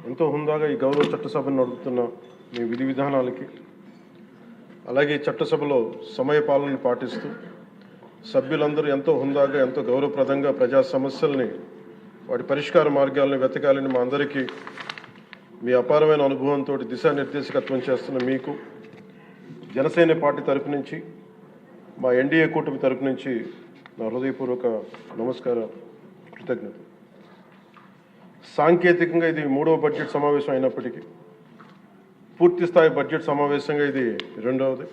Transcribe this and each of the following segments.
ఎంతో హుందాగా ఈ గౌరవ చట్టసభను నడుపుతున్న మీ విధి విధానాలకి, అలాగే చట్టసభలో సమయపాలనను పాటిస్తూ సభ్యులందరూ ఎంతో హుందాగా, ఎంతో గౌరవప్రదంగా ప్రజా సమస్యల్ని, వాటి పరిష్కార మార్గాలను వెతకాలని మా అందరికీ మీ అపారమైన అనుభవంతో దిశానిర్దేశకత్వం చేస్తున్న మీకు జనసేన పార్టీ తరపు నుంచి, మా ఎన్డీఏ కూటమి తరపు నుంచి నా హృదయపూర్వక నమస్కారం, కృతజ్ఞత. సాంకేతికంగా ఇది 3వ బడ్జెట్ సమావేశం అయినప్పటికీ పూర్తి స్థాయి బడ్జెట్ సమావేశంగా ఇది 2వది.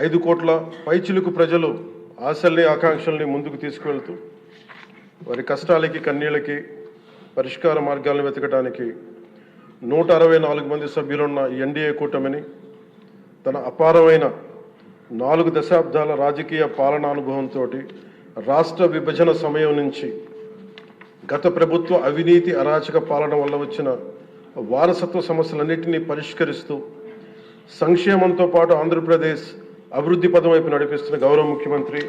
5 కోట్ల పైచిలుకు ప్రజలు ఆశల్ని, ఆకాంక్షల్ని ముందుకు తీసుకువెళ్తూ వారి కష్టాలకి, కన్నీళ్ళకి పరిష్కార మార్గాలను వెతకడానికి 164 మంది సభ్యులున్న ఈ ఎన్డీఏ కూటమిని తన అపారమైన 4 దశాబ్దాల రాజకీయ పాలనానుభవంతో రాష్ట్ర విభజన సమయం నుంచి గత ప్రభుత్వ అవినీతి, అరాచక పాలన వల్ల వచ్చిన వారసత్వ సమస్యలన్నింటినీ పరిష్కరిస్తూ సంక్షేమంతో పాటు ఆంధ్రప్రదేశ్ అభివృద్ధి పదం వైపు నడిపిస్తున్న గౌరవ ముఖ్యమంత్రి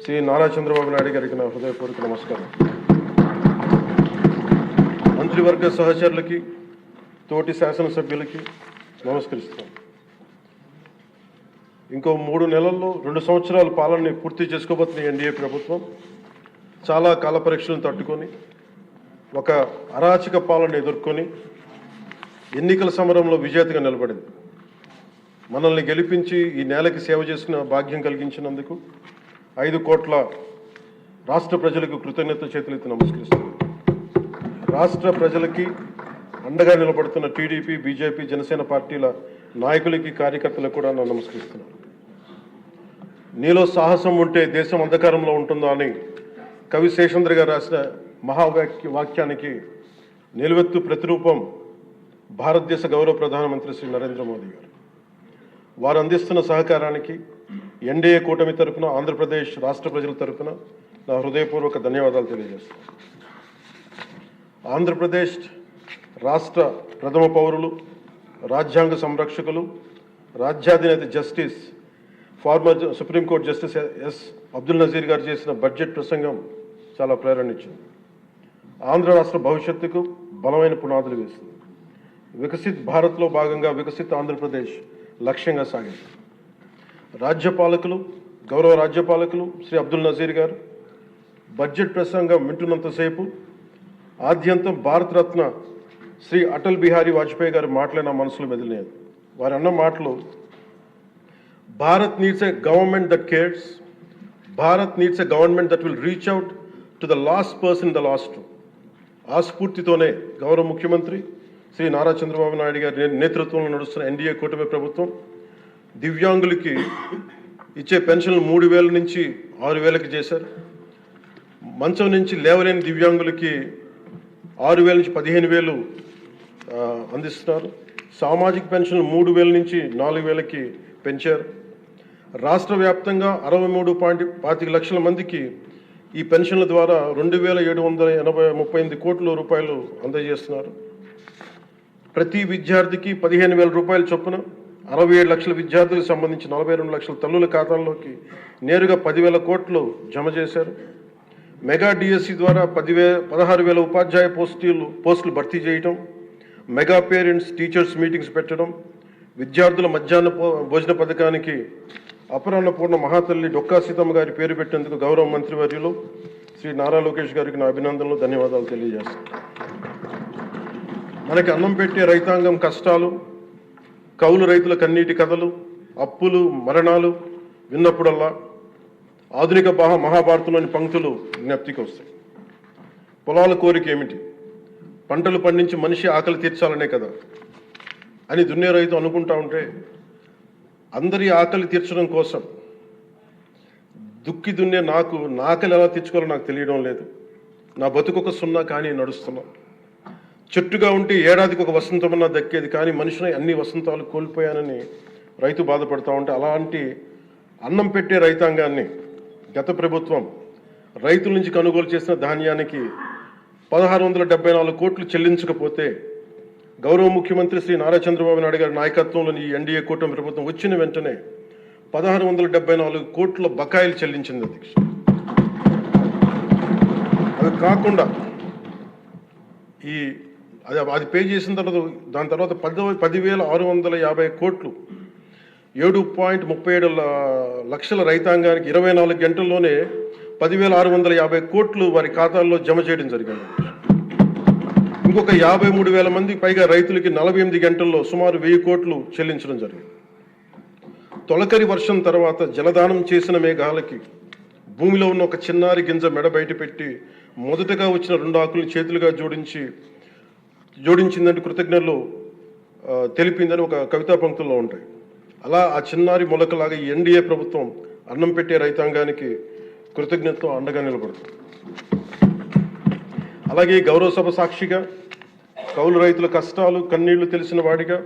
శ్రీ నారా చంద్రబాబు నాయుడు గారికి నా హృదయపూర్వక నమస్కారం. మంత్రివర్గ సహచరులకి, తోటి శాసనసభ్యులకి నమస్కరిస్తున్నాను. ఇంకో 3 నెలల్లో 2 సంవత్సరాల పాలనని పూర్తి చేసుకోబోతున్న ఎన్డీఏ ప్రభుత్వం చాలా కాల పరీక్షలను తట్టుకొని ఒక అరాచక పాలన ఎదుర్కొని ఎన్నికల సమరంలో విజేతగా నిలబడింది. మనల్ని గెలిపించి ఈ నేలకి సేవ చేసిన భాగ్యం కలిగించినందుకు 5 కోట్ల రాష్ట్ర ప్రజలకు కృతజ్ఞత చేతులెత్తి నమస్కరిస్తున్నాను. రాష్ట్ర ప్రజలకి అండగా నిలబడుతున్న టీడీపీ, బీజేపీ, జనసేన పార్టీల నాయకులకి, కార్యకర్తలకు కూడా నేను నమస్కరిస్తున్నాను. నీలో సాహసం ఉంటే దేశం అంధకారంలో ఉంటుందా అని కవి శేషేంద్ర గారు రాసిన వాక్యానికి నిలువెత్తు ప్రతిరూపం భారతదేశ గౌరవ ప్రధానమంత్రి శ్రీ నరేంద్ర మోదీ గారు. వారు అందిస్తున్న సహకారానికి ఎన్డీఏ కూటమి తరఫున, ఆంధ్రప్రదేశ్ రాష్ట్ర ప్రజల తరఫున నా హృదయపూర్వక ధన్యవాదాలు తెలియజేస్తున్నాను. ఆంధ్రప్రదేశ్ రాష్ట్ర ప్రథమ పౌరులు, రాజ్యాంగ సంరక్షకులు, రాజ్యాధినేత justice, former Supreme Court justice S Abdul Nazeer గారు చేసిన బడ్జెట్ ప్రసంగం చాలా ప్రేరణ ఇచ్చింది. ఆంధ్ర రాష్ట్ర భవిష్యత్తుకు బలమైన పునాదులు వేస్తుంది. వికసిత్ భారత్లో భాగంగా వికసిత్ ఆంధ్రప్రదేశ్ లక్ష్యంగా సాగింది. గౌరవ రాజ్యపాలకులు శ్రీ అబ్దుల్ నజీర్ గారు బడ్జెట్ ప్రసంగం వింటున్నంతసేపు ఆద్యంతం భారతరత్న శ్రీ అటల్ బిహారీ వాజ్పేయి గారు మాటలే నా మనసులో మెదిలినాయి. వారు అన్న మాటలు, Bharat needs a government that cares, Bharat needs a government that will reach out to the last person the last. ఆ స్ఫూర్తితోనే గౌరవ ముఖ్యమంత్రి శ్రీ నారా చంద్రబాబు నాయుడు గారి నేతృత్వంలో నడుస్తున్న ఎన్డీఏ కూటమి ప్రభుత్వం దివ్యాంగులకి ఇచ్చే పెన్షన్లు 3,000 నుంచి 6,000కి చేశారు. మంచం నుంచి లేవలేని దివ్యాంగులకి 6,000 నుంచి 15,000 అందిస్తున్నారు. సామాజిక పెన్షన్లు 3,000 నుంచి 4,000కి పెంచారు. రాష్ట్ర వ్యాప్తంగా 63.25 లక్షల మందికి ఈ పెన్షన్ల ద్వారా 2,738 కోట్ల రూపాయలు అందజేస్తున్నారు. ప్రతి విద్యార్థికి 15,000 రూపాయల చొప్పున 67 లక్షల విద్యార్థులకు సంబంధించి 42 లక్షల తల్లుల ఖాతాల్లోకి నేరుగా 10,000 కోట్లు జమ చేశారు. మెగా డిఎస్సి ద్వారా 16,000 ఉపాధ్యాయ పోస్టులు భర్తీ చేయటం, మెగా పేరెంట్స్ టీచర్స్ మీటింగ్స్ పెట్టడం, విద్యార్థుల మధ్యాహ్న భోజన పథకానికి అపరాన్నపూర్ణ మహాతల్లి డొక్కా సీతమ్మ గారి పేరు పెట్టేందుకు గౌరవ మంత్రివర్యులు శ్రీ నారా లోకేష్ గారికి నా అభినందనలు, ధన్యవాదాలు తెలియజేస్తాను. మనకి అన్నం పెట్టే రైతాంగం కష్టాలు, కౌలు రైతుల కన్నీటి కథలు, అప్పులు, మరణాలు విన్నప్పుడల్లా ఆధునిక మహాభారతంలోని పంక్తులు జ్ఞప్తికి వస్తాయి. పొలాల కోరిక ఏమిటి? పంటలు పండించి మనిషి ఆకలి తీర్చాలనే కదా అని దున్నే రైతు అనుకుంటా ఉంటే, అందరి ఆకలి తీర్చడం కోసం దుక్కి దున్నే నా ఆకలి ఎలా తీర్చుకోవాలో నాకు తెలియడం లేదు. నా బతుకొక సున్నా కానీ నడుస్తున్నా. చెట్టుగా ఉంటే ఏడాదికి ఒక వసంతమన్నా దక్కేది, కానీ మనిషిని అన్ని వసంతాలు కోల్పోయానని రైతు బాధపడతా ఉంటే, అలాంటి అన్నం పెట్టే రైతాంగాన్ని గత ప్రభుత్వం రైతుల నుంచి కొనుగోలు చేసిన ధాన్యానికి 1,674 కోట్లు చెల్లించకపోతే గౌరవ ముఖ్యమంత్రి శ్రీ నారా చంద్రబాబు నాయుడు గారి నాయకత్వంలోని ఈ ఎన్డీఏ కూటమి ప్రభుత్వం వచ్చిన వెంటనే 1,674 కోట్ల బకాయిలు చెల్లించింది అధ్యక్ష. అవి కాకుండా ఈ అది పే చేసిన తర్వాత దాని తర్వాత 10,650 కోట్లు 7.37 లక్షల రైతాంగానికి 24 గంటల్లోనే 10,650 కోట్లు వారి ఖాతాల్లో జమ చేయడం జరిగింది. ఇంకొక 53,000 మంది పైగా రైతులకి 48 గంటల్లో సుమారు 1,000 కోట్లు చెల్లించడం జరిగింది. తొలకరి వర్షం తర్వాత జలదానం చేసిన మేఘాలకి భూమిలో ఉన్న ఒక చిన్నారి గింజ మెడ బయట పెట్టి మొదటగా వచ్చిన 2 ఆకులను చేతులుగా జోడించిందంటే కృతజ్ఞతలు తెలిపిందని ఒక కవితా పంక్తుల్లో ఉంటాయి. అలా ఆ చిన్నారి మొలకలాగా ఈ ఎన్డీఏ ప్రభుత్వం అన్నం పెట్టే రైతాంగానికి కృతజ్ఞతతో అండగా నిలబడుతుంది. అలాగే గౌరవ సభ సాక్షిగా కౌలు రైతుల కష్టాలు కన్నీళ్లు తెలిసిన వాడిగా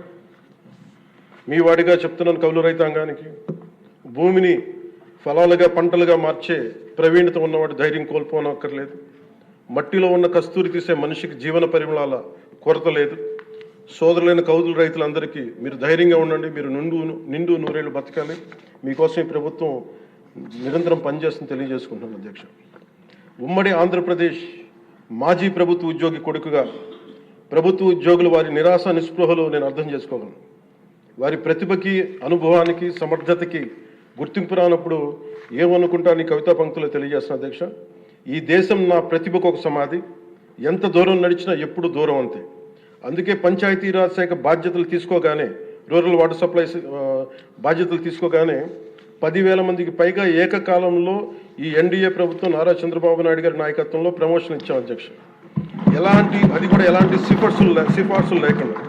మీ వాడిగా చెప్తున్నాను. కౌలు రైతాంగానికి భూమిని ఫలాలుగా పంటలుగా మార్చే ప్రవీణత ఉన్నవాడు ధైర్యం కోల్పోనక్కర్లేదు. మట్టిలో ఉన్న కస్తూరి తీసే మనిషికి జీవన పరిమళాల కొరత లేదు. సోదరులైన కౌలు రైతులందరికీ మీరు ధైర్యంగా ఉండండి. మీరు నిండు నూరేళ్లు బతకాలి. మీకోసం ఈ ప్రభుత్వం నిరంతరం పనిచేస్తుందని తెలియజేసుకుంటున్నాను అధ్యక్ష. ఉమ్మడి ఆంధ్రప్రదేశ్ మాజీ ప్రభుత్వ ఉద్యోగి కొడుకుగా ప్రభుత్వ ఉద్యోగులు వారి నిరాశ నిస్పృహలు నేను అర్థం చేసుకోగలను. వారి ప్రతిభకి అనుభవానికి సమర్థతకి గుర్తింపు రానప్పుడు ఏమనుకుంటాను కవితా పంక్తులు తెలియజేస్తున్న అధ్యక్ష. ఈ దేశం నా ప్రతిభకు ఒక సమాధి, ఎంత దూరం నడిచినా ఎప్పుడు దూరం అంతే. అందుకే పంచాయతీరాజ్ శాఖ బాధ్యతలు తీసుకోగానే రూరల్ వాటర్ సప్లై బాధ్యతలు తీసుకోగానే 10,000 మందికి పైగా ఏకకాలంలో ఈ ఎన్డీఏ ప్రభుత్వం నారా చంద్రబాబు నాయుడు గారి నాయకత్వంలో ప్రమోషన్ ఇచ్చాం అధ్యక్ష. అది కూడా ఎలాంటి సిఫార్సులు లేకుండా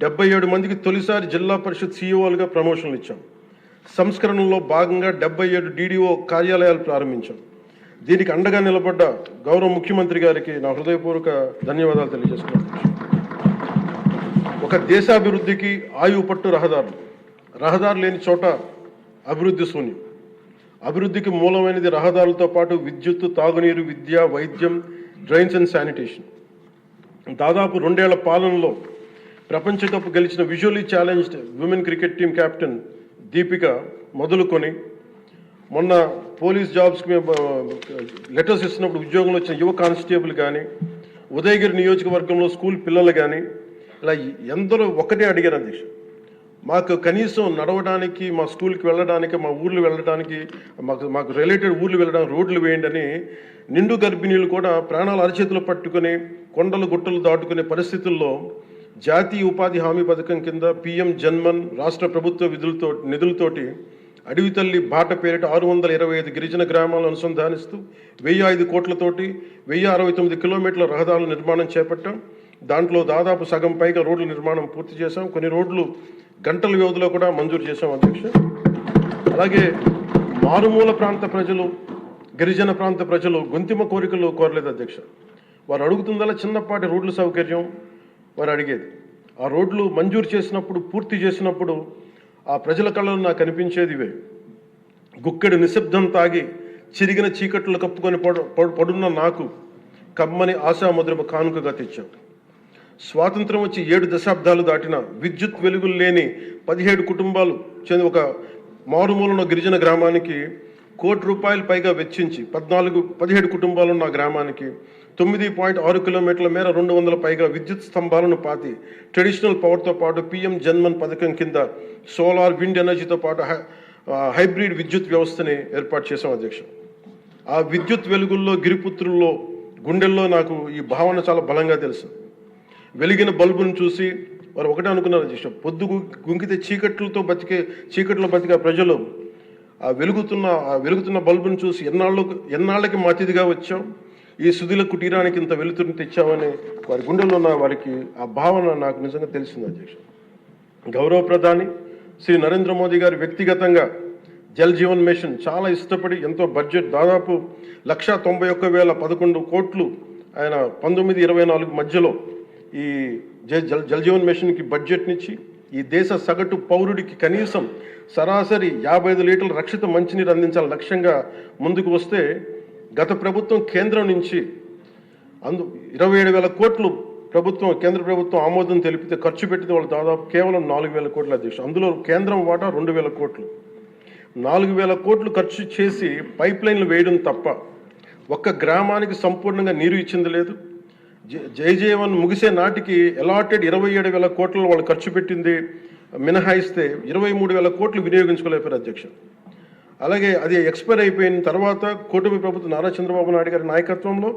77 మందికి తొలిసారి జిల్లా పరిషత్ సీఈఓలుగా ప్రమోషన్లు ఇచ్చాం. సంస్కరణలో భాగంగా 77 డీడీఓ కార్యాలయాలు ప్రారంభించాం. దీనికి అండగా నిలబడ్డ గౌరవ ముఖ్యమంత్రి గారికి నా హృదయపూర్వక ధన్యవాదాలు తెలియజేస్తున్నాను. ఒక దేశాభివృద్ధికి ఆయువు పట్టు రహదారులు లేని చోట అభివృద్ధి శూన్యం. అభివృద్ధికి మూలమైనది రహదారులతో పాటు విద్యుత్తు, తాగునీరు, విద్య, వైద్యం, డ్రైన్స్ అండ్ శానిటేషన్. దాదాపు 2 ఏళ్ల పాలనలో ప్రపంచ కప్ గెలిచిన visually challenged women cricket team captain Deepika మొదలుకొని మొన్న పోలీస్ జాబ్స్కి లెటర్స్ ఇస్తున్నప్పుడు ఉద్యోగంలో వచ్చిన యువ కానిస్టేబుల్ కానీ, ఉదయగిరి నియోజకవర్గంలో స్కూల్ పిల్లలు కానీ, ఇలా ఎందరో ఒకటే అడిగారు అధ్యక్ష. మాకు కనీసం నడవడానికి, మా స్కూల్కి వెళ్ళడానికి, మా ఊర్లు వెళ్ళడానికి, మాకు రిలేటెడ్ ఊర్లు వెళ్ళడానికి రోడ్లు వేయండి అని నిండు గర్భిణీలు కూడా ప్రాణాలు అరచేతులు పట్టుకుని కొండలు గుట్టలు దాటుకునే పరిస్థితుల్లో జాతీయ ఉపాధి హామీ పథకం కింద PM జన్మన్ రాష్ట్ర ప్రభుత్వ నిధులతోటి అడవి తల్లి బాట పేరిట 625 గిరిజన గ్రామాలను అనుసంధానిస్తూ 1,005 కోట్లతోటి 1,069 కిలోమీటర్ల రహదారుల నిర్మాణం చేపట్టాం. దాంట్లో దాదాపు సగం పైగా రోడ్ల నిర్మాణం పూర్తి చేశాం. కొన్ని రోడ్లు గంటల వ్యవధిలో కూడా మంజూరు చేశాం అధ్యక్ష. అలాగే మారుమూల ప్రాంత ప్రజలు, గిరిజన ప్రాంత ప్రజలు గొంతిమ కోరికలు కోరలేదు అధ్యక్ష. వారు అడుగుతుందలా చిన్నపాటి రోడ్ల సౌకర్యం వారు అడిగేది. ఆ రోడ్లు మంజూరు చేసినప్పుడు, పూర్తి చేసినప్పుడు ఆ ప్రజల కళ్ళలో నాకు అనిపించేది ఇవే. గుక్కెడు నిశ్శబ్దం తాగి చిరిగిన చీకట్లు కప్పుకొని పడున్న నాకు కమ్మని ఆశాముద్రమ కానుకగా తెచ్చాం. స్వాతంత్రం వచ్చి 7 దశాబ్దాలు దాటిన విద్యుత్ వెలుగులు లేని 17 కుటుంబాలు చెంది ఒక మారుమూలన గిరిజన గ్రామానికి ₹1,00,00,000 పైగా వెచ్చించి 17 కుటుంబాలున్న గ్రామానికి 9.6 కిలోమీటర్ల మేర 200 పైగా విద్యుత్ స్తంభాలను పాతి ట్రెడిషనల్ పవర్తో పాటు PM జన్మన్ పథకం కింద సోలార్, విండ్ ఎనర్జీతో పాటు హైబ్రిడ్ విద్యుత్ వ్యవస్థని ఏర్పాటు చేశాం అధ్యక్ష. ఆ విద్యుత్ వెలుగుల్లో, గిరిపుత్రుల్లో, గుండెల్లో నాకు ఈ భావన చాలా బలంగా తెలుసు. వెలిగిన బల్బును చూసి వారు ఒకటే అనుకున్నారు అధ్యక్ష, పొద్దు గుంకితే చీకట్లో బతికే ప్రజలు ఆ వెలుగుతున్న బల్బును చూసి ఎన్నాళ్ళకి మా అతిథిగా వచ్చాం, ఈ సుధీల కుటీరానికి ఇంత వెలుతురుని తెచ్చామని వారి గుండెల్లో ఉన్న వారికి ఆ భావన నాకు నిజంగా తెలిసింది అధ్యక్ష. గౌరవ ప్రధాని శ్రీ నరేంద్ర మోదీ గారు వ్యక్తిగతంగా జల్ జీవన్ మిషన్ చాలా ఇష్టపడి ఎంతో బడ్జెట్ దాదాపు 191,011 కోట్లు ఆయన 1924 మధ్యలో ఈ జల్ జీవన్ మిషన్కి బడ్జెట్నిచ్చి ఈ దేశ సగటు పౌరుడికి కనీసం సరాసరి 55 లీటర్ల రక్షిత మంచినీరు అందించాలని లక్ష్యంగా ముందుకు వస్తే గత ప్రభుత్వం కేంద్రం నుంచి 27,000 కోట్లు కేంద్ర ప్రభుత్వం ఆమోదం తెలిపితే ఖర్చు పెట్టింది వాళ్ళు దాదాపు కేవలం 4,000 కోట్ల అధ్యక్ష. అందులో కేంద్రం వాటా 2,000 కోట్లు. 4,000 కోట్లు ఖర్చు చేసి పైప్ లైన్లు వేయడం తప్ప ఒక్క గ్రామానికి సంపూర్ణంగా నీరు ఇచ్చింది లేదు. జైజేవన్ ముగిసే నాటికి అలాటెడ్ 27,000 కోట్లను వాళ్ళు ఖర్చు పెట్టింది మినహాయిస్తే 23,000 కోట్లు వినియోగించుకోలేపారు అధ్యక్ష. అలాగే అది ఎక్స్పైర్ అయిపోయిన తర్వాత కూటమి ప్రభుత్వం నారా చంద్రబాబు నాయుడు గారి నాయకత్వంలో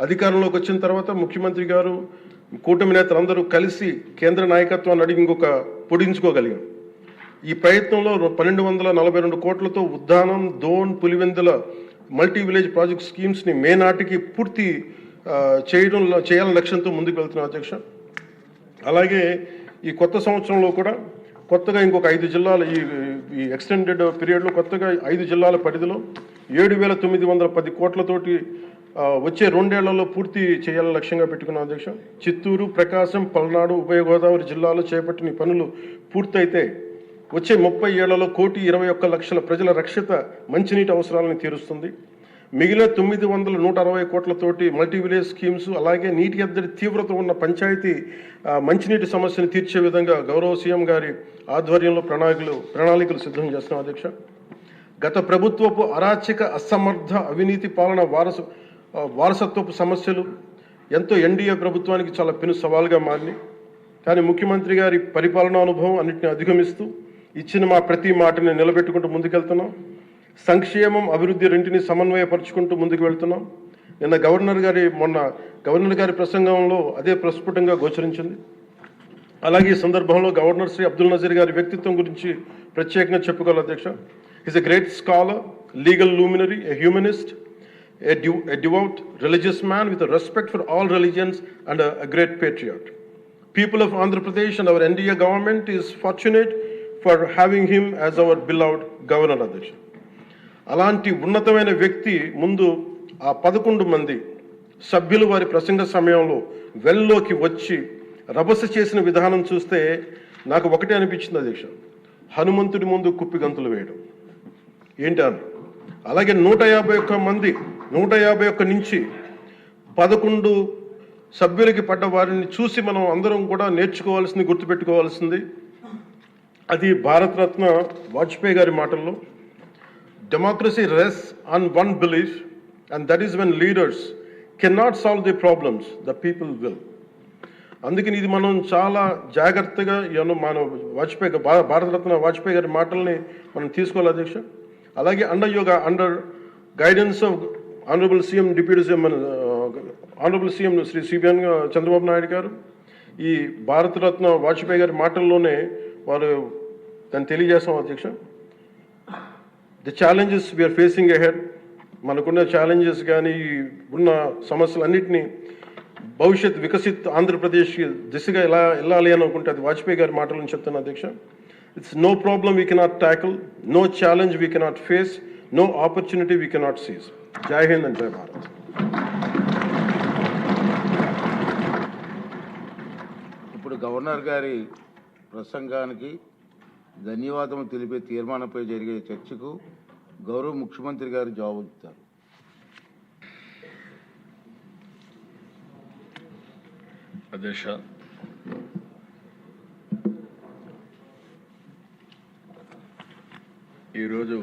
అధికారంలోకి వచ్చిన తర్వాత ముఖ్యమంత్రి గారు కూటమి నేతలందరూ కలిసి కేంద్ర నాయకత్వాన్ని అడిగి ఇంకొక పొడించుకోగలిగాం. ఈ ప్రయత్నంలో 1,242 కోట్లతో Uddanam, Dhone, Pulivendula multi village project స్కీమ్స్ని మే నాటికి పూర్తి చేయాలని లక్ష్యంతో ముందుకు వెళ్తున్నాం అధ్యక్ష. అలాగే ఈ కొత్త సంవత్సరంలో కూడా కొత్తగా ఇంకొక 5 జిల్లాలు ఈ ఎక్స్టెండెడ్ పీరియడ్లో కొత్తగా 5 జిల్లాల పరిధిలో 7,910 కోట్లతోటి వచ్చే 2 ఏళ్లలో పూర్తి చేయాలని లక్ష్యంగా పెట్టుకున్నాం అధ్యక్ష. చిత్తూరు, ప్రకాశం, పల్నాడు, ఉభయ గోదావరి జిల్లాలో చేపట్టిన పనులు పూర్తయితే వచ్చే 30 ఏళ్లలో 1,21,00,000 ప్రజల రక్షిత మంచినీటి అవసరాలను తీరుస్తుంది. మిగిలిన 960 కోట్లతోటి మల్టీ విలేజ్ స్కీమ్స్, అలాగే నీటి ఎద్దడి తీవ్రత ఉన్న పంచాయతీ మంచినీటి సమస్యను తీర్చే విధంగా గౌరవ సీఎం గారి ఆధ్వర్యంలో ప్రణాళికలు సిద్ధం చేస్తున్నాం అధ్యక్ష. గత ప్రభుత్వపు అరాచక, అసమర్థ, అవినీతి పాలన వారసత్వపు సమస్యలు ఎంతో ఎన్డీఏ ప్రభుత్వానికి చాలా పెను సవాల్గా మారినాయి. కానీ ముఖ్యమంత్రి గారి పరిపాలనా అనుభవం అన్నింటిని అధిగమిస్తూ ఇచ్చిన ప్రతి మాటని నిలబెట్టుకుంటూ ముందుకెళ్తున్నాం. సంక్షేమం, అభివృద్ధి రెంటిని సమన్వయపరుచుకుంటూ ముందుకు వెళ్తున్నాం. మొన్న గవర్నర్ గారి ప్రసంగంలో అదే ప్రస్ఫుటంగా గోచరించింది. అలాగే ఈ సందర్భంలో గవర్నర్ శ్రీ అబ్దుల్ నజీర్ గారి వ్యక్తిత్వం గురించి ప్రత్యేకంగా చెప్పుకోవాలి అధ్యక్ష. Is a great scholar, legal luminary, a humanist, a devout religious man with a respect for all religions and a great patriot. People of Andhra Pradesh and our NDA government is fortunate for having him as our beloved governor అధ్యక్ష. అలాంటి ఉన్నతమైన వ్యక్తి ముందు ఆ 11 మంది సభ్యులు వారి ప్రసంగ సమయంలో వెల్లోకి వచ్చి రభస చేసిన విధానం చూస్తే నాకు ఒకటే అనిపించింది అధ్యక్ష, హనుమంతుడి ముందు కుప్పి గంతులు వేయడం ఏంటి అని. అలాగే 151 నుంచి 11 సభ్యులకి పడ్డ వారిని చూసి మనం అందరం కూడా నేర్చుకోవాల్సింది, గుర్తుపెట్టుకోవాల్సింది అది భారతరత్న వాజ్పేయి గారి మాటల్లో, democracy రెsts on one belief, and that is when leaders cannot solve the problems, the people will. అందుకని ఇది మనం చాలా జాగ్రత్తగా మన భారతరత్న వాజ్పేయి గారి మాటల్ని మనం తీసుకోవాలి అధ్యక్ష. అలాగే under guidance of honourable CM deputy CM honourable CM Shri CBN Chandrababu Naidu గారు ఈ భారతరత్న వాజ్పేయి గారి మాటల్లోనే వారు దాన్ని తెలియజేస్తాం అధ్యక్ష. The challenges we are facing ahead, మనకున్న ఛాలెంజెస్ కానీ ఉన్న సమస్యలన్నింటినీ భవిష్యత్ వికసిత్ ఆంధ్రప్రదేశ్ దిశగా ఎలా వెళ్ళాలి అని అనుకుంటే అది వాజ్పేయి గారి మాటలను చెప్తాను అధ్యక్ష. It's no problem we cannot tackle, no challenge we cannot face, no opportunity we cannot seize. జై హింద్ అండ్ జై భారత్. ఇప్పుడు గవర్నర్ గారి ప్రసంగానికి ధన్యవాదం తెలిపే తీర్మానంపై జరిగే చర్చకు గౌరవ ముఖ్యమంత్రి గారు జవాబుతారు. అధ్యక్ష, ఈరోజు